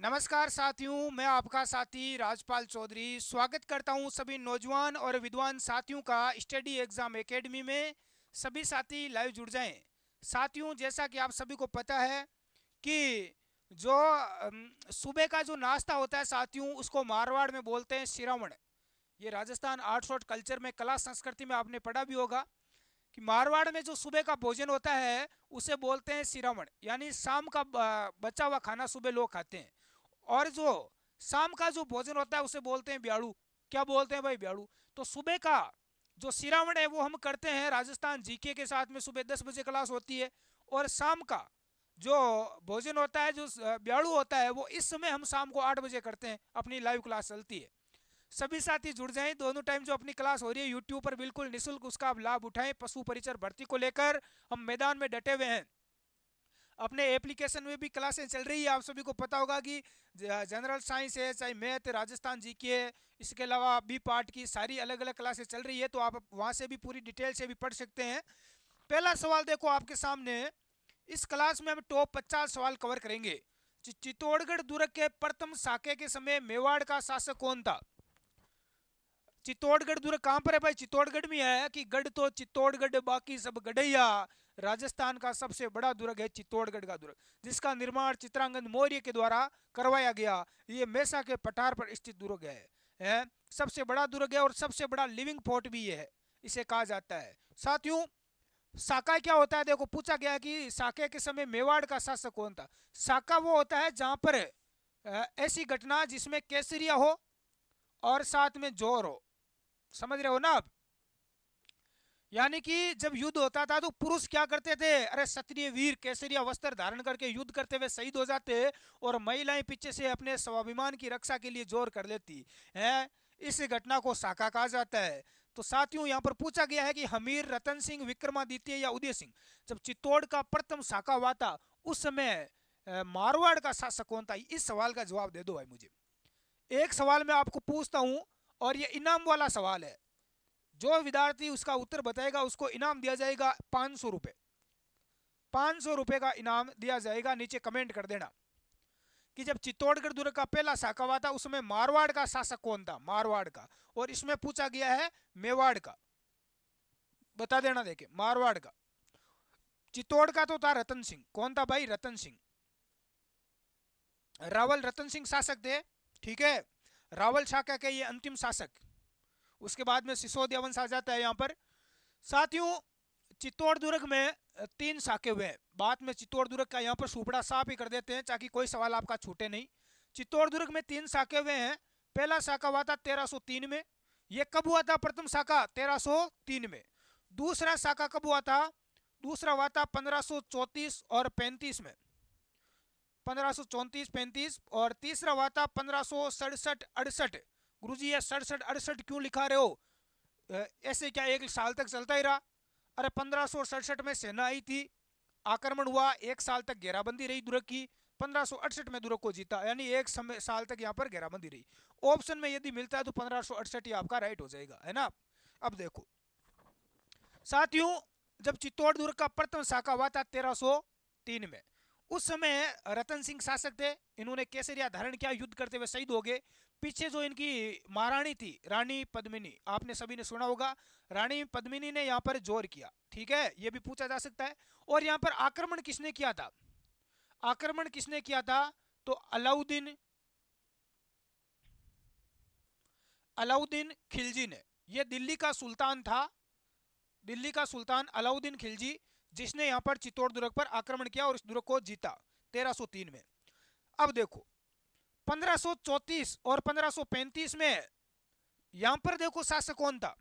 नमस्कार साथियों, मैं आपका साथी राजपाल चौधरी स्वागत करता हूं सभी नौजवान और विद्वान साथियों का स्टडी एग्जाम एकेडमी में। सभी साथी लाइव जुड़ जाएं। साथियों, जैसा कि आप सभी को पता है कि जो सुबह का जो नाश्ता होता है साथियों, उसको मारवाड़ में बोलते हैं सिरावण। ये राजस्थान आर्ट्स और कल्चर में, कला संस्कृति में आपने पढ़ा भी होगा कि मारवाड़ में जो सुबह का भोजन होता है उसे बोलते हैं सिरावण, यानी शाम का बचा हुआ खाना सुबह लोग खाते हैं। और जो शाम का जो भोजन होता है उसे बोलते हैं ब्याड़ू। क्या बोलते हैं भाई? ब्याड़ू। तो सुबह का जो सिरावण है वो हम करते हैं राजस्थान जीके के साथ में, सुबह 10 बजे क्लास होती है। और शाम का जो भोजन होता है, जो ब्याड़ू होता है, वो इस समय हम शाम को 8 बजे करते हैं, अपनी लाइव क्लास चलती है। सभी साथी जुड़ जाएं। दोनों टाइम जो अपनी क्लास हो रही है यूट्यूब पर बिल्कुल निःशुल्क, उसका आप लाभ उठाएं। पशु परिचर भर्ती को लेकर हम मैदान में डटे हुए हैं। अपने एप्लीकेशन में भी क्लासें चल रही है। आप सभी को पता होगा कि जनरल साइंस है, चाहे मैथ, राजस्थान जीके है, इसके अलावा बी पार्ट की सारी अलग अलग क्लासें चल रही है, तो आप वहाँ से भी पूरी डिटेल से भी पढ़ सकते हैं। पहला सवाल देखो आपके सामने। इस क्लास में हम टॉप 50 सवाल कवर करेंगे। चित्तौड़गढ़ दुर्ग के प्रथम साके के समय मेवाड़ का शासक कौन था? चित्तौड़गढ़ दुर्ग कहाँ पर है भाई? चित्तौड़गढ़ में है कि गढ़ तो चित्तौड़गढ़ बाकी सब गढ़ैया। राजस्थान का सबसे बड़ा दुर्ग है चित्तौड़गढ़ का दुर्ग, जिसका निर्माण चित्रांगद मौर्य के द्वारा करवाया गया। ये मेसा के पठार पर स्थित दुर्ग है। सबसे बड़ा दुर्ग है और सबसे बड़ा लिविंग फोर्ट भी ये है, इसे कहा जाता है। साथियों, साका क्या होता है? देखो, पूछा गया कि साके के समय मेवाड़ का शासक कौन था। साका वो होता है जहां पर ऐसी घटना जिसमें केसरिया हो और साथ में जोर हो। समझ रहे हो ना आप? यानी कि जब युद्ध होता था तो पुरुष क्या करते थे? अरे क्षत्रिय वीर केसरिया वस्त्र धारण करके युद्ध करते हुए शहीद हो जाते, और महिलाएं पीछे से अपने स्वाभिमान की रक्षा के लिए जोर कर लेती है। इस घटना को साका कहा जाता है। तो साथियों, यहाँ पर पूछा गया है कि हमीर, रतन सिंह, विक्रमादित्य या उदय सिंह, जब चित्तौड़ का प्रथम साका हुआ था उस समय मारवाड़ का शासक कौन था? इस सवाल का जवाब दे दो भाई मुझे। एक सवाल मैं आपको पूछता हूं और ये इनाम वाला सवाल है। जो विद्यार्थी उसका उत्तर बताएगा उसको इनाम दिया जाएगा 500 रुपये। 500 रुपये का इनाम दिया जाएगा। नीचे कमेंट कर देना कि जब चित्तौड़गढ़ दुर्ग का पहला साका हुआ था उसमें मारवाड़ का शासक कौन था? मारवाड़ का। और इसमें पूछा गया है मेवाड़ का। बता देना। देखे, मारवाड़ का। चित्तौड़ का तो था रतन सिंह। कौन था भाई? रतन सिंह। रावल रतन सिंह शासक थे। ठीक है, रावल शाखा के ये अंतिम शासक। उसके बाद में सिसोदिया वंश आ जाता है यहाँ पर। साथियों, चित्तौड़ दुर्ग में 3 शाखे हुए हैं। बाद में चित्तौड़ दुर्ग का यहाँ पर सुपड़ा साफ ही कर देते हैं ताकि कोई सवाल आपका छूटे नहीं। चित्तौड़ दुर्ग में 3 शाखे हुए हैं। पहला शाखा हुआ था 1303 में। ये कब हुआ था? प्रथम शाखा 1303 में। दूसरा शाखा कब हुआ था? दूसरा हुआ था 1534 और 35 में। 1534-35। और तीसरा हुआ था 1567-68। गुरुजी, ये 67-68 क्यों लिखा रहे हो? ऐसे क्या एक साल तक चलता ही रहा? अरे 1567 में सेना आई थी, आक्रमण हुआ, 1 साल तक घेराबंदी रही दुर्ग की। 1568 में दुर्ग को जीता, यानी एक साल तक यहाँ पर घेराबंदी रही। ऑप्शन में यदि मिलता है तो 1568 ही आपका राइट हो जाएगा, है ना? अब देखो साथियों, जब चित्तौड़ दुर्ग का प्रथम शाखा हुआ था 1303 में, उस समय रतन सिंह शासक थे। इन्होंने केसरिया धारण किया, युद्ध करते हुए शहीद हो गए। पीछे जो इनकी महारानी थी, रानी पद्मिनी, आपने सभी ने सुना होगा, रानी पद्मिनी ने यहाँ पर जोर किया। ठीक है, ये भी पूछा जा सकता है। और यहाँ पर आक्रमण किसने किया था? आक्रमण किसने किया था? तो अलाउद्दीन अलाउद्दीन खिलजी ने। यह दिल्ली का सुल्तान था, दिल्ली का सुल्तान अलाउद्दीन खिलजी, जिसने यहाँ पर चित्तौड़ दुर्ग पर आक्रमण किया और इस दुर्ग को जीता 1303 में। अब देखो 1534 और 1535 में यहां पर देखो शासक कौन था।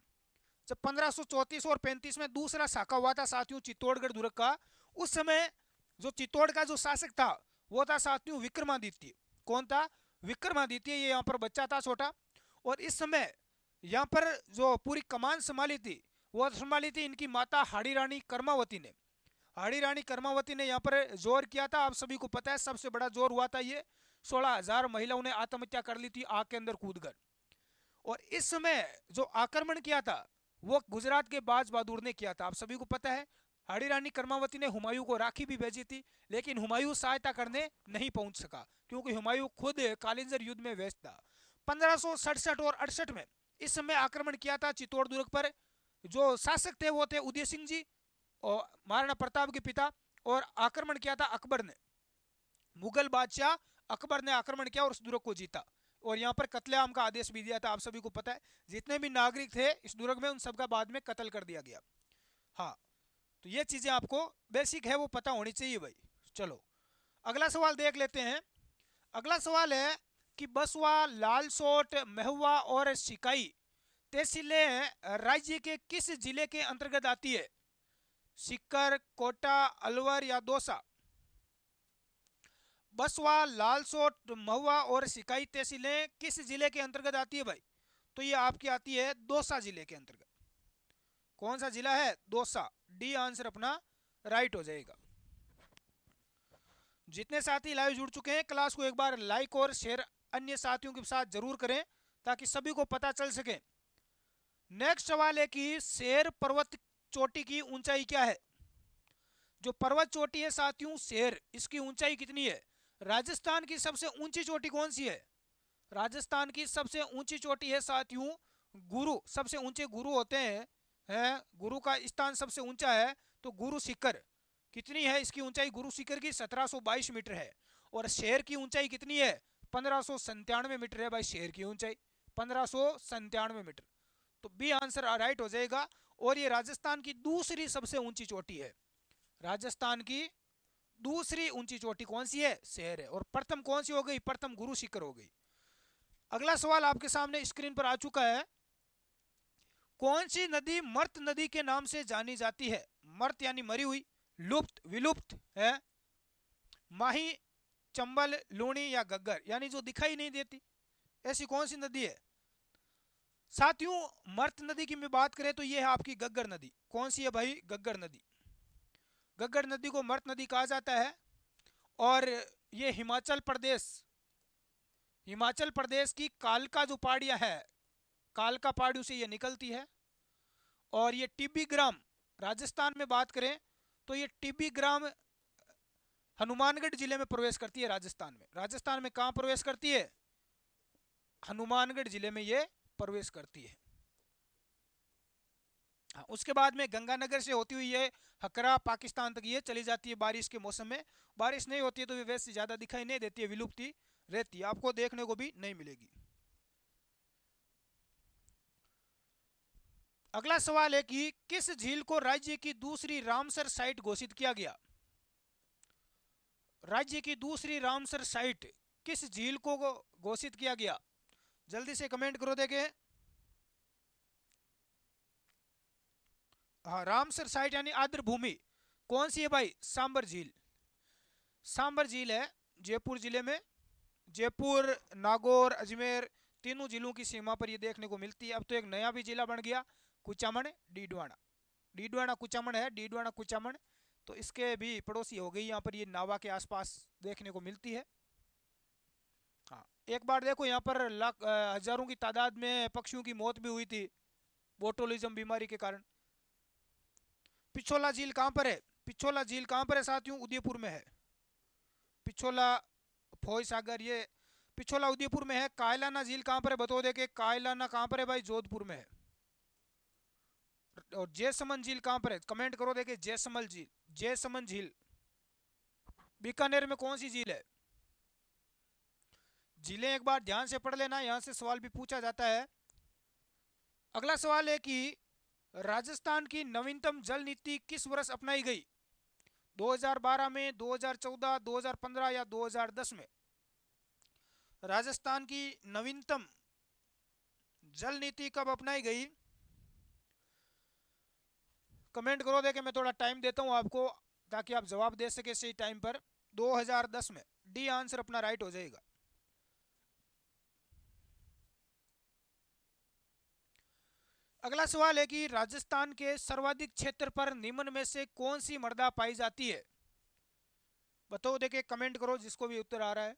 जब 1534 और 35 में दूसरा शाखा हुआ था साथियों चित्तौड़गढ़ दुर्ग का, उस समय जो चित्तौड़ का जो शासक था वो था साथियों विक्रमादित्य। कौन था? विक्रमादित्य। ये यहाँ पर बच्चा था छोटा। और इस समय यहाँ पर जो पूरी कमान संभाली थी वो संभाली थी इनकी माता हाड़ी रानी कर्मावती ने। हाड़ी रानी कर्मावती ने यहाँ पर जोर किया था। आप सभी को पता है सबसे बड़ा जोर हुआ था ये। 16,000 महिलाओं ने आत्महत्या कर ली थी आग के अंदर कूदकर। और इस समय जो आक्रमण किया था वो गुजरात के बाज बहादुर ने किया था। आप सभी को पता है हाड़ी रानी कर्मावती ने हुमायूं को राखी भी भेजी थी, लेकिन हुमायूं सहायता करने नहीं पहुंच सका क्योंकि हुमायूं खुद कालिंजर युद्ध में व्यस्त था। 1567 और 68 में इस समय आक्रमण किया था चित्तौड़ दुर्ग पर। जो शासक थे वो थे उदय सिंह जी और महाराणा प्रताप के पिता, और आक्रमण किया था अकबर ने। मुगल बादशाह अकबर ने आक्रमण किया और उस दुर्ग को जीता, और यहाँ पर कत्लेआम का आदेश भी दिया था। आप सभी को पता है, जितने भी नागरिक थे इस दुर्ग में उन सबका बाद में कत्ल कर दिया गया। हाँ, तो ये चीजें आपको बेसिक है वो पता होनी चाहिए भाई। चलो अगला सवाल देख लेते हैं। अगला सवाल है कि बसवा, लालसोट, महुआ और सिकाई तहसीलें राज्य के किस जिले के अंतर्गत आती है? सीकर, कोटा, अलवर या दौसा? बसवा, लालसोट, महुआ और सिकाई तहसीलें किस जिले के अंतर्गत आती है भाई? तो ये आपकी आती है दौसा जिले के अंतर्गत। कौन सा जिला है? दौसा। डी आंसर अपना राइट हो जाएगा। जितने साथी लाइव जुड़ चुके हैं क्लास को एक बार लाइक और शेयर अन्य साथियों के साथ जरूर करें ताकि सभी को पता चल सके। नेक्स्ट सवाल है कि शेर पर्वत चोटी की ऊंचाई क्या है? जो पर्वत चोटी है साथियों शेर, इसकी ऊंचाई कितनी है? राजस्थान की सबसे ऊंची चोटी कौन सी है? राजस्थान की सबसे ऊंची चोटी है साथियों गुरु। सबसे ऊंचे गुरु होते हैं गुरु का स्थान सबसे ऊंचा है, तो गुरु शिखर। कितनी है इसकी ऊंचाई? गुरु शिखर की 1722 मीटर है। और शेर की ऊंचाई कितनी है? 1597 मीटर है भाई शेर की ऊंचाई, 1597 मीटर। तो बी आंसर राइट हो जाएगा। और ये राजस्थान की दूसरी सबसे ऊंची चोटी है। राजस्थान की दूसरी ऊंची चोटी कौन सी है? शेर है। और प्रथम कौन सी हो गई? प्रथम गुरु शिखर हो गई। अगला सवाल आपके सामने स्क्रीन पर आ चुका है। कौन सी नदी मर्त नदी के नाम से जानी जाती है? मर्त यानी मरी हुई, लुप्त, विलुप्त है, माही, चंबल, लूणी या गग्गर यानी जो दिखाई नहीं देती, ऐसी कौन सी नदी है? साथियों मर्त नदी की मैं बात करें तो यह है आपकी गग्गर नदी। कौन सी है भाई? गग्गर नदी। गग्गर नदी को मर्त नदी कहा जाता है। और ये हिमाचल प्रदेश की कालका जो पहाड़ियां है, कालका पहाड़ियों से ये निकलती है। और ये टिब्बी ग्राम, राजस्थान में बात करें तो ये टिब्बी ग्राम हनुमानगढ़ जिले में प्रवेश करती है। राजस्थान में कहां प्रवेश करती है? हनुमानगढ़ जिले में ये प्रवेश करती है। हाँ, उसके बाद में गंगानगर से होती हुई ये हकरा पाकिस्तान तक ये चली जाती है बारिश के मौसम में। बारिश नहीं होती है तो ये वैसे ज्यादा दिखाई नहीं देती है, विलुप्ति रहती है, आपको देखने को भी नहीं मिलेगी। अगला सवाल है कि किस झील को राज्य की दूसरी रामसर साइट घोषित किया गया? राज्य की दूसरी रामसर साइट किस झील को घोषित किया गया? जल्दी से कमेंट करो देखें। हाँ, रामसर साइट यानी आर्द्र भूमि कौन सी है भाई? सांबर झील। सांबर झील है जयपुर जिले में। जयपुर, नागौर, अजमेर तीनों जिलों की सीमा पर ये देखने को मिलती है। अब तो एक नया भी जिला बन गया, कुचामन डीडवाना। डीडवाना कुचामन है, डीडवाना कुचामन। तो इसके भी पड़ोसी हो गई यहाँ पर, ये नावा के आसपास देखने को मिलती है। हाँ, एक बार देखो यहाँ पर हजारों की तादाद में पक्षियों की मौत भी हुई थी बोटुलिज्म बीमारी के कारण। पिछोला झील कहाँ पर है? पिछोला झील कहाँ पर है साथियों? उदयपुर में है। पिछोला, फोय सागर, ये पिछोला उदयपुर में है। कायलाना झील कहाँ पर है? बताओ देखे, कायलाना कहाँ पर है भाई? जोधपुर में है। और जैसमंद झील कहाँ पर है? कमेंट करो देखे, जैसमल झील, जैसमंद झील बीकानेर में कौन सी झील है? झीलें एक बार ध्यान से पढ़ लेना, यहां से सवाल भी पूछा जाता है। अगला सवाल है कि राजस्थान की नवीनतम जल नीति किस वर्ष अपनाई गई? 2012 में, 2014, 2015 या 2010 में? राजस्थान की नवीनतम जल नीति कब अपनाई गई? कमेंट करो देखे, मैं थोड़ा टाइम देता हूं आपको ताकि आप जवाब दे सके सही टाइम पर। 2010 में। डी आंसर अपना राइट हो जाएगा। अगला सवाल है कि राजस्थान के सर्वाधिक क्षेत्र पर निम्न में से कौन सी मृदा पाई जाती है? बताओ देखे, कमेंट करो जिसको भी उत्तर आ रहा है।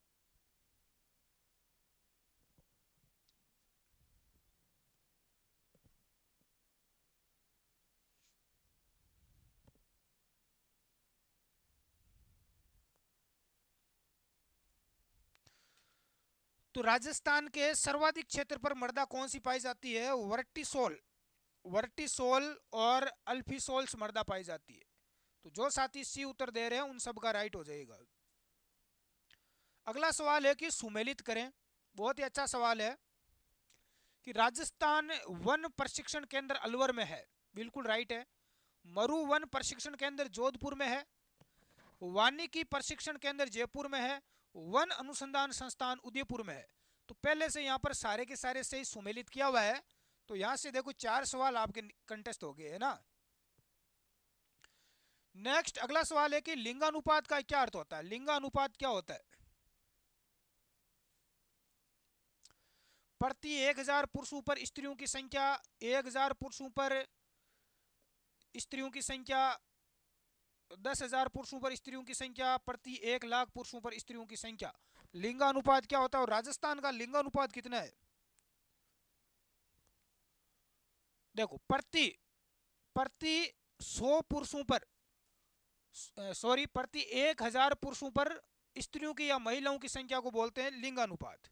तो राजस्थान के सर्वाधिक क्षेत्र पर मृदा कौन सी पाई जाती है? वर्टिसोल, वर्टिसोल और अल्फिसोल्स मृदा पाई जाती है। तो जो साथी सी उत्तर दे रहे हैं उन सब का राइट हो जाएगा। अगला सवाल है कि सुमेलित करें। बहुत ही अच्छा सवाल है कि राजस्थान वन प्रशिक्षण केंद्र अलवर में है, बिल्कुल राइट है। मरु वन प्रशिक्षण केंद्र जोधपुर में है। वानिकी प्रशिक्षण केंद्र जयपुर में है। वन अनुसंधान संस्थान उदयपुर में है। तो पहले से यहाँ पर सारे के सारे सही सुमेलित किया हुआ है। तो यहाँ से देखो 4 सवाल आपके कंटेस्ट हो गए है ना। नेक्स्ट अगला सवाल है कि लिंगानुपात का क्या अर्थ होता है? लिंगानुपात क्या होता है? प्रति 1000 पुरुषों पर स्त्रियों की संख्या, 1000 पुरुषों पर स्त्रियों की संख्या, 10,000 पुरुषों पर स्त्रियों की संख्या, प्रति 1,00,000 पुरुषों पर स्त्रियों की संख्या। लिंगानुपात क्या होता है और राजस्थान का लिंगानुपात कितना है? देखो प्रति प्रति 100 पुरुषों पर, सॉरी, प्रति 1,000 पुरुषों पर स्त्रियों की या महिलाओं की संख्या को बोलते हैं लिंगानुपात।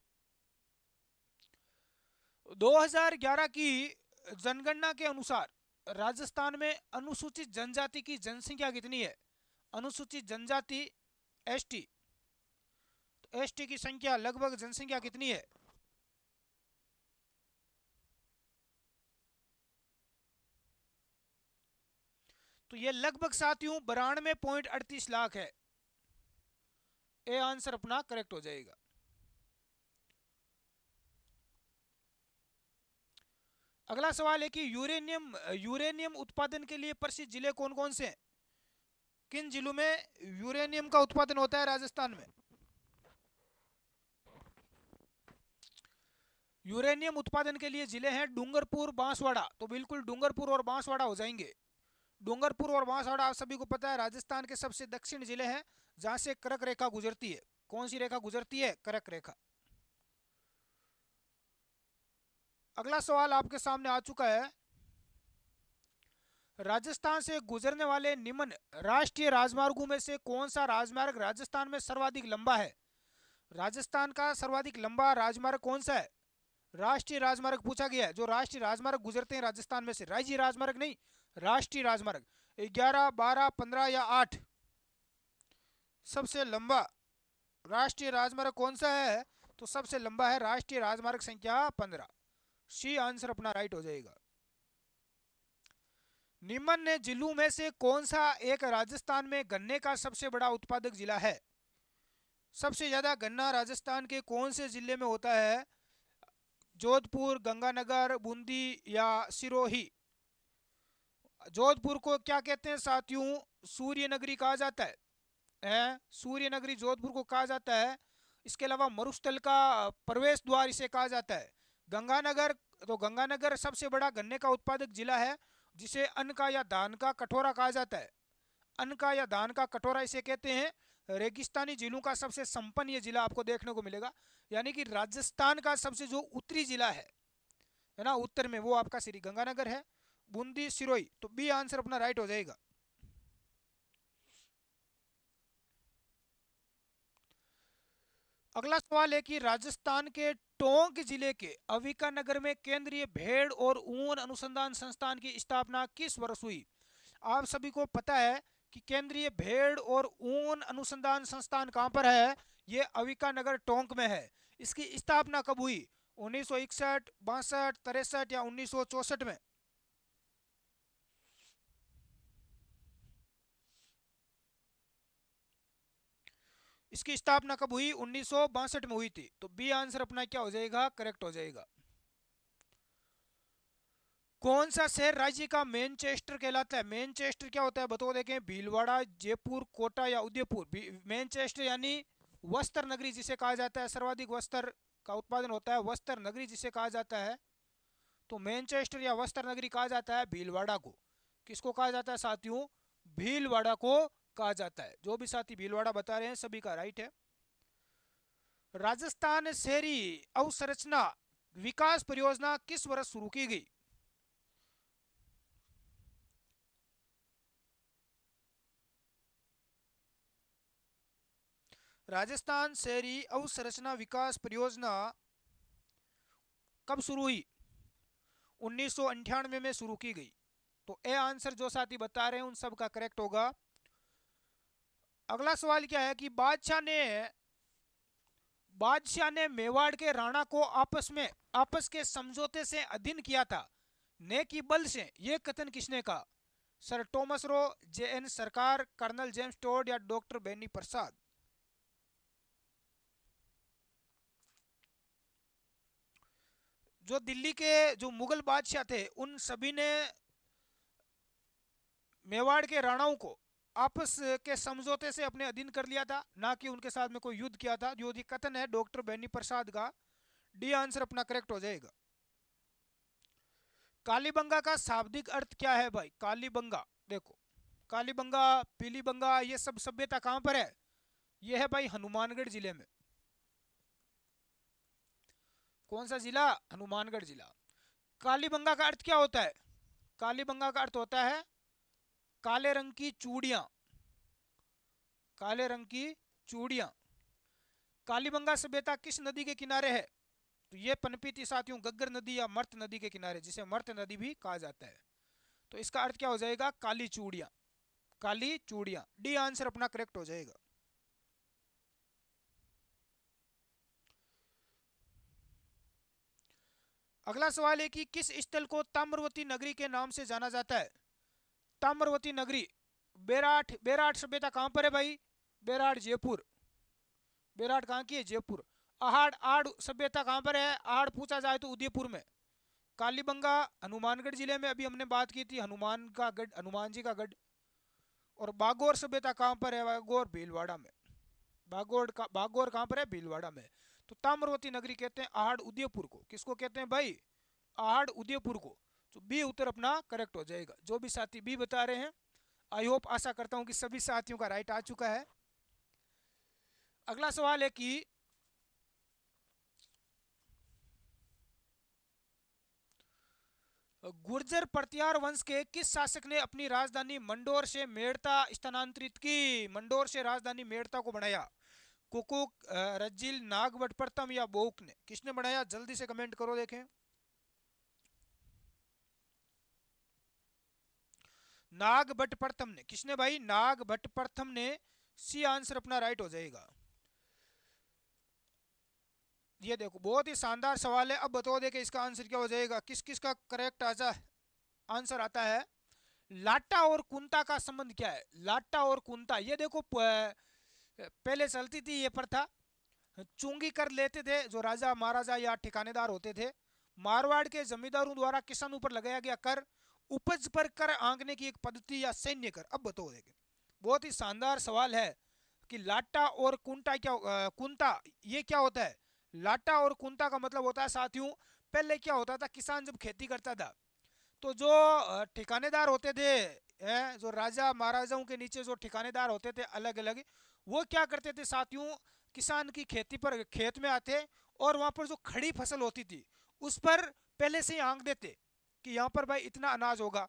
2011 की जनगणना के अनुसार राजस्थान में अनुसूचित जनजाति की जनसंख्या कितनी है? अनुसूचित जनजाति एसटी, तो एसटी की संख्या लगभग जनसंख्या कितनी है? तो ये लगभग साथियों 92.38 लाख है। ए आंसर अपना करेक्ट हो जाएगा। अगला सवाल है कि यूरेनियम उत्पादन के लिए प्रसिद्ध जिले कौन कौन से हैं? किन जिलों में यूरेनियम का उत्पादन होता है राजस्थान में? यूरेनियम उत्पादन के लिए जिले हैं डूंगरपुर, बांसवाड़ा। तो बिल्कुल डूंगरपुर और बांसवाड़ा हो जाएंगे। डूंगरपुर और बांसवाड़ा आप सभी को पता है राजस्थान के सबसे दक्षिण जिले हैं जहां से कर्क रेखा गुजरती है। कौन सी रेखा गुजरती है? कर्क रेखा। अगला सवाल आपके सामने आ चुका है। राजस्थान से गुजरने वाले निम्न राष्ट्रीय राजमार्गों में से कौन सा राजमार्ग राजस्थान में सर्वाधिक लंबा है? राजस्थान का सर्वाधिक लंबा राजमार्ग कौन सा है? राष्ट्रीय राजमार्ग पूछा गया है। जो राष्ट्रीय राजमार्ग गुजरते हैं राजस्थान में से, राज्य राजमार्ग नहीं, राष्ट्रीय राजमार्ग। 11, 12, 15 या 8 सबसे लंबा राष्ट्रीय राजमार्ग कौन सा है? तो सबसे लंबा है राष्ट्रीय राजमार्ग संख्या 15। सी आंसर अपना राइट हो जाएगा। निम्न जिलों में से कौन सा एक राजस्थान में गन्ने का सबसे बड़ा उत्पादक जिला है? सबसे ज्यादा गन्ना राजस्थान के कौन से जिले में होता है? जोधपुर, गंगानगर, बूंदी या सिरोही? जोधपुर को क्या कहते हैं साथियों? सूर्य नगरी कहा जाता है, सूर्य नगरी जोधपुर को कहा जाता है। इसके अलावा मरुस्थल का प्रवेश द्वार इसे कहा जाता है। गंगानगर, तो गंगानगर सबसे बड़ा गन्ने का उत्पादक जिला है जिसे अन्न का या धान का कटोरा कहा जाता है। अन्न का या धान का कटोरा इसे कहते हैं। रेगिस्तानी जिलों का सबसे संपन्न ये जिला आपको देखने को मिलेगा। यानी कि राजस्थान का सबसे जो उत्तरी जिला है ना, उत्तर में, वो आपका श्री गंगानगर है। बूंदी, सिरोही। तो बी आंसर अपना राइट हो जाएगा। अगला सवाल है कि राजस्थान के टोंक जिले के अविका नगर में केंद्रीय भेड़ और ऊन अनुसंधान संस्थान की स्थापना किस वर्ष हुई? आप सभी को पता है कि केंद्रीय भेड़ और ऊन अनुसंधान संस्थान कहां पर है? ये अविका नगर टोंक में है। इसकी स्थापना कब हुई? 1961, 62, 63 या 1964 में? इसकी स्थापना कब हुई? 1962 में हुई थी। तो बी आंसर अपना क्या हो जाएगा? करेक्ट हो जाएगा। कौन सा शहर राज्य का मैनचेस्टर कहलाता है? मैनचेस्टर क्या होता है बताओ देखें। भीलवाड़ा, जयपुर, कोटा या उदयपुर? मैनचेस्टर यानी वस्त्र नगरी जिसे कहा जाता है। सर्वाधिक वस्त्र का उत्पादन होता है, वस्त्र नगरी जिसे कहा जाता है। तो मैनचेस्टर या वस्त्र नगरी कहा जाता है भीलवाड़ा को। किसको कहा जाता है साथियों? भीलवाड़ा को कहा जाता है। जो भी साथी भीलवाड़ा बता रहे हैं सभी का राइट है। राजस्थान शहरी अवसंरचना विकास परियोजना किस वर्ष शुरू की गई? राजस्थान शहरी अवसंरचना विकास परियोजना कब शुरू हुई? 1998 में शुरू की गई। तो ए आंसर जो साथी बता रहे हैं उन सब का करेक्ट होगा। अगला सवाल क्या है कि बादशाह ने मेवाड़ के राणा को आपस के समझौते से अधीन किया था, ने की बल से, यह कथन किसने कहा? Sir Thomas Roe, J N Sarkar, colonel James Tod या डॉक्टर बेनी प्रसाद? जो दिल्ली के जो मुगल बादशाह थे उन सभी ने मेवाड़ के राणाओं को आपस के समझौते से अपने अधीन कर लिया था, ना कि उनके साथ में कोई युद्ध किया था। जो कथन है डॉक्टर बेनी प्रसाद का, डी आंसर अपना करेक्ट हो जाएगा। कालीबंगा का शाब्दिक अर्थ क्या है भाई? कालीबंगा देखो, कालीबंगा, पीलीबंगा, ये सब सभ्यता कहां पर है? ये है भाई हनुमानगढ़ जिले में। कौन सा जिला? हनुमानगढ़ जिला। कालीबंगा का अर्थ क्या होता है? कालीबंगा का अर्थ होता है काले रंग की चूड़ियां, काले रंग की चूड़ियां। कालीबंगा सभ्यता किस नदी के किनारे है? तो ये पनपी थी साथियों गग्गर नदी या मर्त नदी के किनारे, जिसे मर्त नदी भी कहा जाता है। तो इसका अर्थ क्या हो जाएगा? काली चूड़ियां, काली चूड़ियां। डी आंसर अपना करेक्ट हो जाएगा। अगला सवाल है कि किस स्थल को ताम्रवती नगरी के नाम से जाना जाता है? ताम्रवती नगरी, बेराठ, बेराठ सभ्यता कहां पर है भाई? बेराठ जयपुर, बेराठ कहां की है? जयपुर। आहड़, आड़ सभ्यता कहां पर है? आहड़ पूछा जाए तो उदयपुर में। कालीबंगा हनुमानगढ़ जिले में, अभी हमने बात की थी हनुमान का गढ़, हनुमान जी का गढ़। और बागौर सभ्यता कहां पर है? बागौर भीलवाड़ा में। बागौर कहां पर है? भीलवाड़ा में। तो ताम्रवती नगरी कहते हैं आहड़ उदयपुर को। किसको कहते हैं भाई? आहड़ उदयपुर को। तो बी उत्तर अपना करेक्ट हो जाएगा। जो भी साथी बी बता रहे हैं, आई होप, आशा करता हूं कि सभी साथियों का राइट आ चुका है। अगला सवाल है कि गुर्जर प्रत्यार वंश के किस शासक ने अपनी राजधानी मंडोर से मेड़ता स्थानांतरित की? मंडोर से राजधानी मेड़ता को बनाया। कुकुक, रज्जिल, नागवट प्रथम या बोक ने? किसने बनाया? जल्दी से कमेंट करो देखें। नागभट्ट प्रथम ने। किसने भाई? नागभट्ट प्रथम ने। सी आंसर अपना राइट हो जाएगा। ये देखो बहुत ही शानदार सवाल है। अब बताओ देखे इसका आंसर क्या हो जाएगा, किस किस का करेक्ट आंसर आता है। लाटा और कुंता का संबंध क्या है? लाटा और कुंता, ये देखो पहले चलती थी ये प्रथा। चुंगी कर लेते थे जो राजा महाराजा या ठिकानेदार होते थे। मारवाड़ के जमींदारों द्वारा किसानों पर लगाया गया कर, उपज पर कर आंकने की एक पद्धति या सैन्य कर? अब बताओ देखे, बहुत ही शानदार सवाल है कि लाटा और कुंता क्या, कुंता ये क्या होता है? लाटा और कुंता का मतलब होता है साथियों, पहले क्या होता था, किसान जब खेती करता था तो जो ठिकानेदार होते थे, जो राजा महाराजाओं के नीचे जो ठिकानेदार होते थे अलग अलग, वो क्या करते थे साथियों, किसान की खेती पर खेत में आते और वहां पर जो खड़ी फसल होती थी उस पर पहले से ही आंक देते कि यहाँ पर भाई इतना अनाज होगा,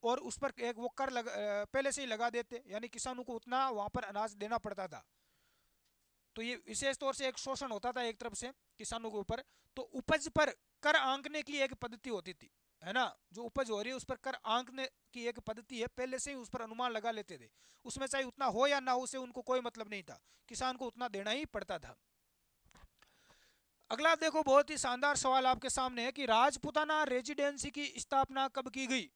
और उस पर एक वो पहले से ही लगा देते, यानी किसानों को उतना वहां पर अनाज देना पड़ता था। तो ये विशेष तौर से एक शोषण होता था एक तरफ से किसानों के ऊपर। तो उपज पर कर आंकने की एक पद्धति होती थी, है ना, जो उपज हो रही है उस पर कर आंकने की एक पद्धति है, पहले से ही उस पर अनुमान लगा लेते थे। उसमें चाहे उतना हो या ना हो उसे उनको कोई मतलब नहीं था, किसान को उतना देना ही पड़ता था। अगला देखो बहुत ही शानदार सवाल आपके सामने है कि राजपुताना रेजिडेंसी की स्थापना कब की गई?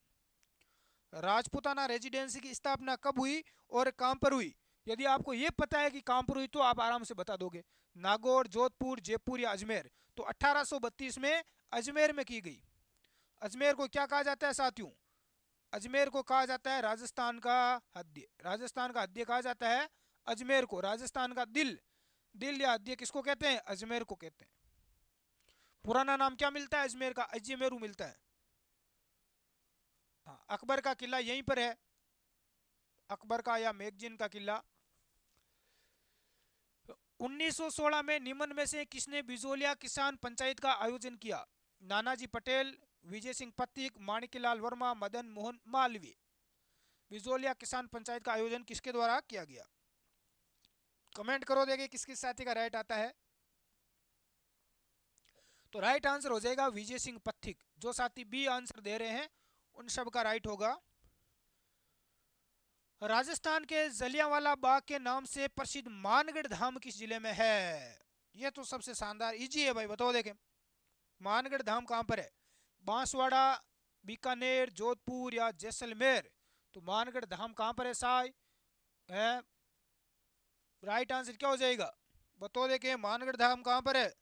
राजपुताना रेजिडेंसी की स्थापना कब हुई और कहां पर हुई? यदि आपको यह पता है कि कहां पर हुई तो आप आराम से बता दोगे। नागौर, जोधपुर, जयपुर या अजमेर? तो 1832 में अजमेर में की गई। अजमेर को क्या कहा जाता है साथियों? अजमेर को कहा जाता है राजस्थान का हद्य, राजस्थान का हद्य कहा जाता है अजमेर को। राजस्थान का दिल, दिल या हद्य किसको कहते हैं? अजमेर को कहते हैं। पुराना नाम क्या मिलता है अजमेर का? अजमेरू मिलता है। हाँ, अकबर का किला यहीं पर है, अकबर का या मैगजीन का किला। 1916 में निम्न में से किसने बिजोलिया किसान पंचायत का आयोजन किया? नानाजी पटेल, विजय सिंह पथिक, माणिकलाल वर्मा, मदन मोहन मालवीय? बिजोलिया किसान पंचायत का आयोजन किसके द्वारा किया गया? कमेंट करो, देखिए किस किस साथी का राइट आता है। तो राइट आंसर हो जाएगा विजय सिंह पथिक। जो साथी बी आंसर दे रहे हैं उन सब का राइट होगा। राजस्थान के जलियांवाला बाग के नाम से प्रसिद्ध मानगढ़ धाम किस जिले में है? यह तो सबसे शानदार इजी है भाई, बताओ देखें। मानगढ़ धाम कहां पर है? बांसवाड़ा, बीकानेर, जोधपुर या जैसलमेर? तो मानगढ़ धाम कहां पर है साई? है राइट आंसर क्या हो जाएगा? बताओ देखें, मानगढ़ धाम कहां पर है?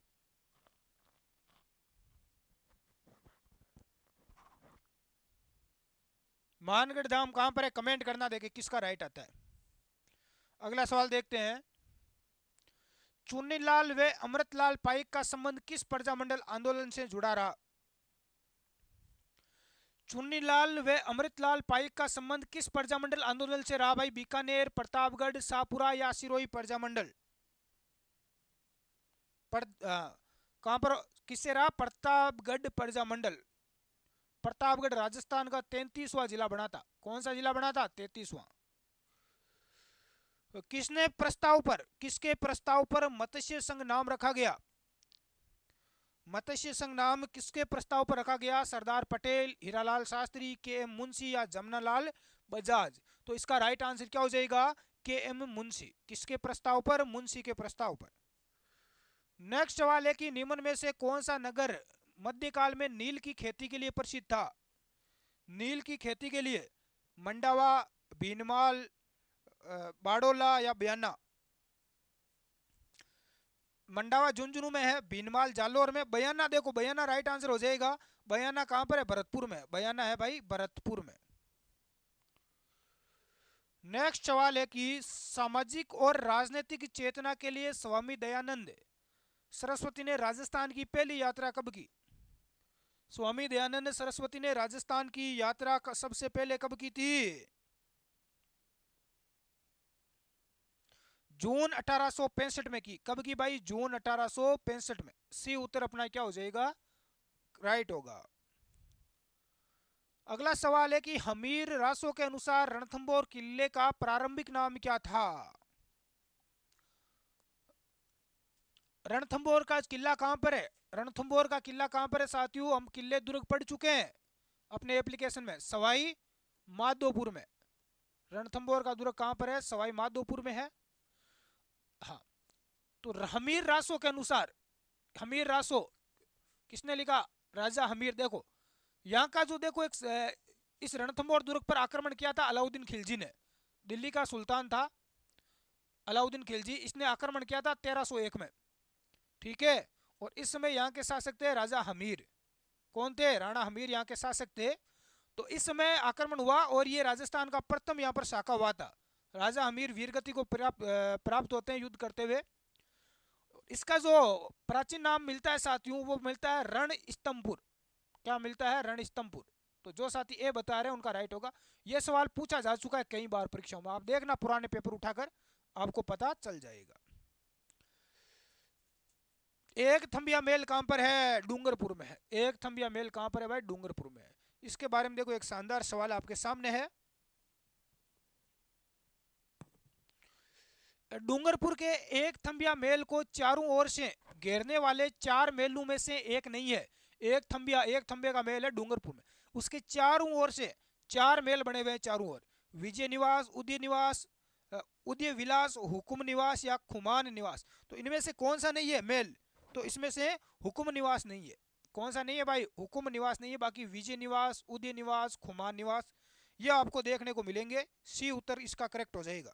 मानगढ़ धाम कहां पर है? कमेंट करना, देखें किसका राइट आता है। अगला सवाल देखते हैं। चुन्नीलाल व अमृतलाल पाइक का संबंध किस प्रजामंडल आंदोलन से जुड़ा रहा? चुन्नीलाल व अमृतलाल पाइक का संबंध किस प्रजामंडल आंदोलन से रहा भाई? बीकानेर, प्रतापगढ़, शाहपुरा या सिरोही प्रजामंडल? कहां पर किससे रहा? प्रतापगढ़ प्रजामंडल। प्रतापगढ़ राजस्थान का 33वां जिला बना था। कौन सा जिला बना था? 33वां। किसके प्रस्ताव पर मत्स्य संघ नाम रखा गया? मत्स्य संघ नाम किसके प्रस्ताव पर रखा गया? सरदार पटेल, हीरालाल शास्त्री, के एम मुंशी या जमनालाल बजाज? तो इसका राइट आंसर क्या हो जाएगा? के एम मुंशी। किसके प्रस्ताव पर? मुंशी के प्रस्ताव पर। नेक्स्ट सवाल है कि निम्न में से कौन सा नगर मध्यकाल में नील की खेती के लिए प्रसिद्ध था? नील की खेती के लिए मंडावा, भीनमाल, बाड़ोला या बयाना? मंडावा झुंझुनू में है, भीनमाल जालोर में, बयाना देखो बयाना राइट आंसर हो जाएगा। बयाना कहां पर है? भरतपुर में। बयाना है भाई भरतपुर में। नेक्स्ट सवाल है कि सामाजिक और राजनीतिक चेतना के लिए स्वामी दयानंद सरस्वती ने राजस्थान की पहली यात्रा कब की? स्वामी दयानंद सरस्वती ने राजस्थान की यात्रा सबसे पहले कब की थी? जून 1865 में की। कब की भाई? जून 1865 में। सी उत्तर अपना क्या हो जाएगा? राइट होगा। अगला सवाल है कि हमीर रासो के अनुसार रणथंभौर किले का प्रारंभिक नाम क्या था? रणथंभौर का किला कहां पर है? रणथंभौर का किला कहां पर है साथियों? हम किले दुर्ग पढ़ चुके हैं अपने एप्लीकेशन में, सवाई माधोपुर में। रणथंभौर का दुर्ग कहां पर है? सवाई माधोपुर में है। हाँ, तो हमीर रासो के अनुसार, हमीर रासो किसने लिखा? राजा हमीर। देखो यहाँ का जो देखो एक इस रणथंभौर दुर्ग पर आक्रमण किया था अलाउद्दीन खिलजी ने। दिल्ली का सुल्तान था अलाउद्दीन खिलजी, इसने आक्रमण किया था 1301 में। ठीक है, और इस समय यहाँ के शासक थे राजा हमीर। कौन थे? राणा हमीर यहाँ के शासक थे। तो इस समय आक्रमण हुआ और ये राजस्थान का प्रथम यहाँ पर शाखा हुआ था। राजा हमीर वीरगति को प्राप्त होते हैं युद्ध करते हुए। इसका जो प्राचीन नाम मिलता है साथियों वो मिलता है रणस्तंभपुर। क्या मिलता है? रणस्तंभपुर। तो जो साथी ए बता रहे हैं उनका राइट होगा। यह सवाल पूछा जा चुका है कई बार परीक्षाओं में, आप देखना पुराने पेपर उठाकर आपको पता चल जाएगा। एक थंबिया मेल कहां पर है? डूंगरपुर में है। एक थंबिया मेल कहां पर है भाई? डूंगरपुर में है। इसके बारे में देखो एक शानदार सवाल आपके सामने है। डूंगरपुर के एक थंबिया मेल को चारों ओर से घेरने वाले 4 मेलों में से एक नहीं है। एक थंबे का मेल है डूंगरपुर में, उसके चारों ओर से 4 मेल बने हुए हैं चारों ओर। विजय निवास, उदय निवास, उदय विलास, हुकुम निवास या खुमान निवास? तो इनमें से कौन सा नहीं है मेल? तो इसमें से हुकुम निवास नहीं है। कौन सा नहीं है भाई? हुकुम निवास नहीं है। बाकी विजय निवास, उदय निवास, खुमान निवास ये आपको देखने को मिलेंगे। सी उत्तर इसका करेक्ट हो जाएगा।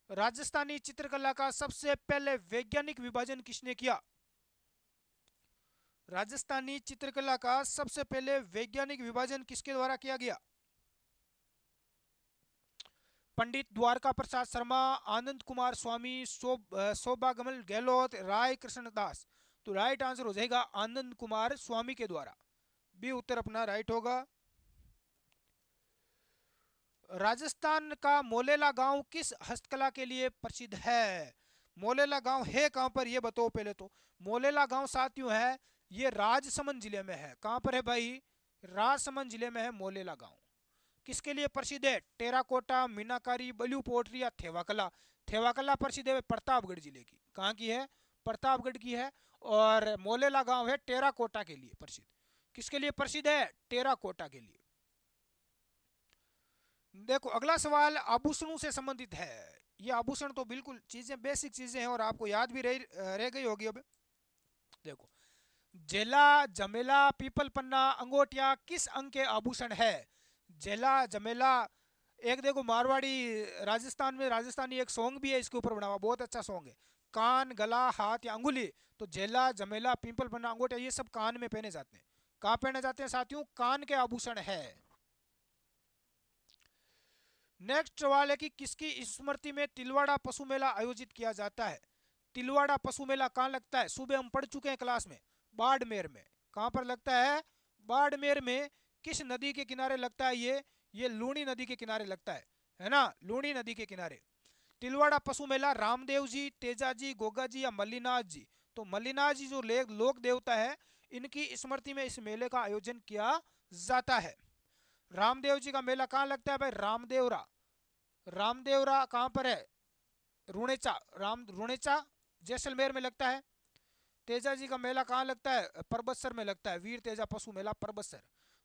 राजस्थानी चित्रकला का सबसे पहले वैज्ञानिक विभाजन किसने किया? राजस्थानी चित्रकला का सबसे पहले वैज्ञानिक विभाजन किसके द्वारा किया गया? पंडित द्वारका प्रसाद शर्मा, आनंद कुमार स्वामी, शोभागमल गहलोत, राय कृष्णदास? तो राइट आंसर हो जाएगा आनंद कुमार स्वामी के द्वारा। बी उत्तर अपना राइट होगा। राजस्थान का मोलेला गांव किस हस्तकला के लिए प्रसिद्ध है? मोलेला गांव है कहां पर ये बताओ पहले तो। मोलेला गांव साथियों है ये राजसमंद जिले में है। कहां पर है भाई? राजसमंद जिले में है मोलेला गांव। किसके लिए प्रसिद्ध है? टेराकोटा, मीनाकारी, बलू पोट्री या थेवा कला? थेवाकला प्रसिद्ध है प्रतापगढ़ जिले की। कहाँ की है? प्रतापगढ़ की है। और मोलेला गांव है टेराकोटा के लिए प्रसिद्ध। किसके लिए प्रसिद्ध है? टेराकोटा के लिए। देखो अगला सवाल आभूषणों से संबंधित है। ये आभूषण तो बिल्कुल चीजें बेसिक चीजें हैं और आपको याद भी रह गई होगी। अब देखो, जेला, जमेला, पीपल पन्ना, अंगोटिया किस अंग के आभूषण है? जेला, जमेला, एक देखो मारवाड़ी, राजस्थान में राजस्थानी एक सॉन्ग भी है इसके ऊपर बना हुआ, बहुत अच्छा सॉन्ग है। कान, गला, हाथ या अंगुली। तो जेला, जमेला, पीपल पन्ना, अंगोटिया ये सब कान में पहने जाते हैं। कहाँ पहने जाते हैं साथियों? कान के आभूषण है। नेक्स्ट सवाल है कि किसकी स्मृति में तिलवाड़ा पशु मेला आयोजित किया जाता है? तिलवाड़ा पशु मेला कहाँ लगता है? सुबह हम पढ़ चुके हैं क्लास में, बाड़मेर में। कहाँ पर लगता है? बाड़मेर में। किस नदी के किनारे लगता है ये लूणी नदी के किनारे लगता है ना, लूणी नदी के किनारे। तिलवाड़ा पशु मेला रामदेव जी, तेजा जी, गोगा जी या मल्लीनाथ जी? तो मल्लीनाथ जी जो लोक देवता है, इनकी स्मृति में इस मेले का आयोजन किया जाता है। रामदेव जी का मेला कहाँ लगता है भाई? रामदेवरा। रामदेवरा कहाँ पर है? रुणेचा, रुणेचा जैसलमेर में लगता है। तेजा जी का मेला कहाँ लगता है? परबतसर में लगता है, वीर तेजा पशु मेला परबतसर।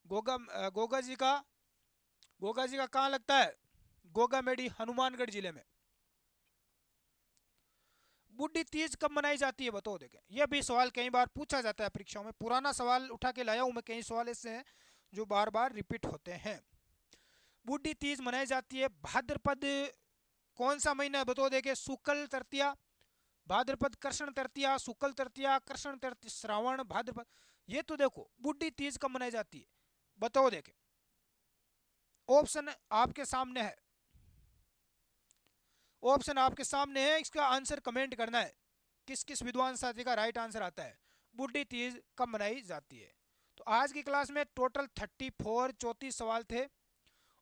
गोगा जी का कहाँ लगता है? गोगा मेडी हनुमानगढ़ जिले में। बुड्ढी तीज कब मनाई जाती है बताओ। देखें यह भी सवाल कई बार पूछा जाता है परीक्षाओं में, पुराना सवाल उठा के लाया हूं मैं, कई सवाल ऐसे हैं जो बार बार रिपीट होते हैं। बुड्ढी तीज मनाई जाती है भाद्रपद, कौन सा महीना है बताओ। देखे शुक्ल तृतीया, भाद्रपद कृष्ण तृतीया, शुक्ल तृतीया, कृष्ण तृतीया, श्रावण, भाद्रपद। ये तो देखो बुड्ढी तीज कब मनाई जाती है बताओ। देखे ऑप्शन आपके सामने है, ऑप्शन आपके सामने है, इसका आंसर कमेंट करना है किस किस विद्वान साथी का राइट आंसर आता है। बुड्ढी तीज कब मनाई जाती है? तो आज की क्लास में टोटल 34 सवाल थे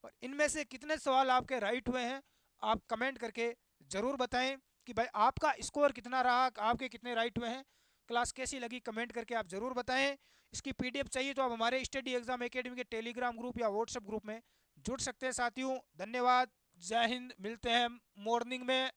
और इनमें से कितने सवाल आपके राइट हुए हैं आप कमेंट करके ज़रूर बताएं कि भाई आपका स्कोर कितना रहा, आपके कितने राइट हुए हैं। क्लास कैसी लगी कमेंट करके आप ज़रूर बताएं। इसकी पीडीएफ चाहिए तो आप हमारे स्टडी एग्जाम एकेडमी के टेलीग्राम ग्रुप या व्हाट्सएप ग्रुप में जुड़ सकते हैं साथियों। धन्यवाद, जय हिंद, मिलते हैं मॉर्निंग में।